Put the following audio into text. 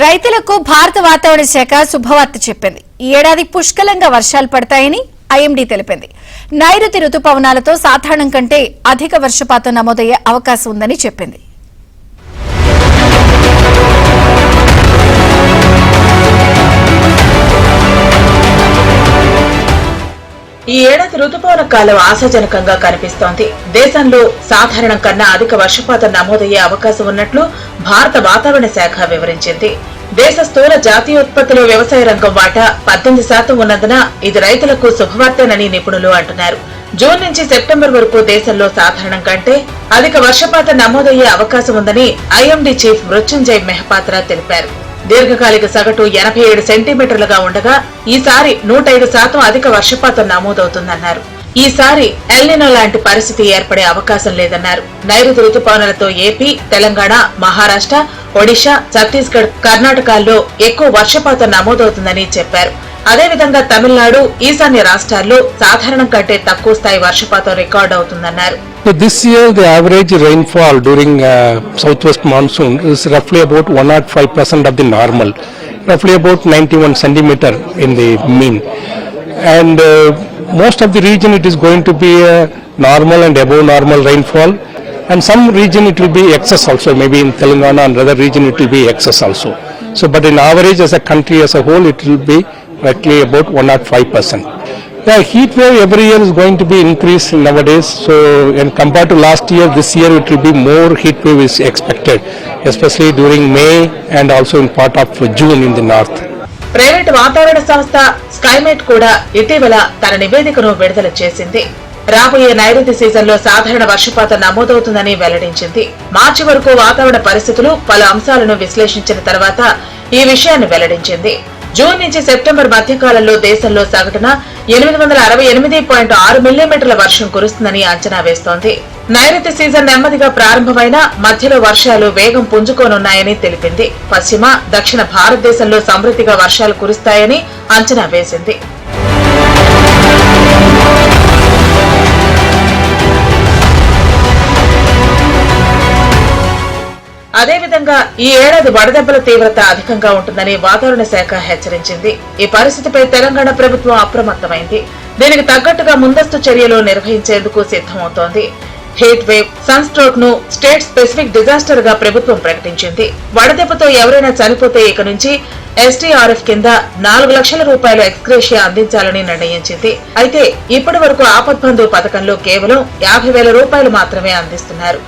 రైతులకు భారత వాతావరణ శాఖ శుభవార్త చెప్పింది. ఈ ఏడాది పుష్కలంగా వర్షాలు పడతాయని ఐఎండీ తెలిపింది. నైరుతి రుతుపవనాలతో సాధారణం కంటే అధిక వర్షపాతం నమోదయ్యే అవకాశం ఉందని చెప్పింది. ఈ ఏడాది రుతుపవన కాలం ఆశాజనకంగా కనిపిస్తోంది. దేశంలో సాధారణం కన్నా అధిక వర్షపాతం నమోదయ్యే అవకాశం ఉన్నట్లు భారత వాతావరణ శాఖ వివరించింది. దేశ స్థూల జాతీయోత్పత్తిలో వ్యవసాయ రంగం వాటా 18% ఉన్నందున ఇది రైతులకు శుభవార్తేనని నిపుణులు అంటున్నారు. జూన్ నుంచి సెప్టెంబర్ వరకు దేశంలో సాధారణం కంటే అధిక వర్షపాతం నమోదయ్యే అవకాశం ఉందని ఐఎండీ చీఫ్ మృత్యుంజయ్ మెహపాత్రా తెలిపారు. దీర్ఘకాలిక సగటు 87 సెంటీమీటర్లుగా ఉండగా ఈసారి 105% అధిక వర్షపాతం నమోదవుతుందన్నారు. ఈసారి ఎల్నినో లాంటి పరిస్థితి ఏర్పడే అవకాశం లేదన్నారు. నైరుతి రుతుపవనాలతో ఏపీ, తెలంగాణ, మహారాష్ట్ర, ఒడిశా, ఛత్తీస్గఢ్, కర్ణాటకల్లో ఎక్కువ వర్షపాతం నమోదవుతుందని చెప్పారు. అదేవిధంగా తమిళనాడు, ఈశాన్య రాష్ట్రాల్లో సాధారణం కంటే తక్కువ స్థాయి వర్షపాతం record అవుతుందన్నారు. This year the average rainfall during southwest monsoon is roughly about 105% of the normal, roughly about 91 centimeter in the mean, and most of the region it is going to be normal and above normal rainfall, and some region it will be excess also, maybe in Telangana and other region it will be excess also. So but in average as a country as a whole it will be roughly about 105%. The heat wave every year is going to be increased nowadays. So, when compared to last year, this year it will be more heat wave is expected, especially during May and also in part of June in the north. Private వాతావరణ సంస్థ Skymet కూడా ఇటీవల తన నివేదికను విడుదల చేసింది. రాబోయే నైరుతి సీజన్లో సాధారణ వర్షపాతం నమోదవుతుందని వెల్లడించింది. మార్చి వరకు వాతావరణ పరిస్థితులు పలు అంశాలను విశ్లేషించిన తర్వాత ఈ విషయాన్ని వెల్లడించింది. జూన్ నుంచి సెప్టెంబర్ మధ్యకాలంలో దేశంలో సగటున 868.6 మిల్లీమీటర్ల వర్షం కురుస్తుందని అంచనా వేస్తోంది. నైరుతి సీజన్ నెమ్మదిగా ప్రారంభమైన మధ్యలో వర్షాలు వేగం పుంజుకోనున్నాయని తెలిపింది. పశ్చిమ, దక్షిణ భారతదేశంలో సమృద్ధిగా వర్షాలు కురుస్తాయని అంచనా వేసింది. అదేవిధంగా ఈ ఏడాది వడదెబ్బల తీవ్రత అధికంగా ఉంటుందని వాతావరణ శాఖ హెచ్చరించింది. ఈ పరిస్థితిపై తెలంగాణ ప్రభుత్వం అప్రమత్తమైంది. దీనికి తగ్గట్టుగా ముందస్తు చర్యలు నిర్వహించేందుకు సిద్దమవుతోంది. హీట్ వేవ్, సన్ స్ట్రోక్ ను స్టేట్ స్పెసిఫిక్ డిజాస్టర్ గా ప్రభుత్వం ప్రకటించింది. వడదెబ్బతో ఎవరైనా చనిపోతే ఇక నుంచి ఎస్టీఆర్ఎఫ్ కింద 4 లక్షల రూపాయల ఎక్స్గ్రేషియా అందించాలని నిర్ణయించింది. అయితే ఇప్పటి వరకు ఆపద్బంధు పథకంలో కేవలం 50,000 రూపాయలు మాత్రమే అందిస్తున్నారు.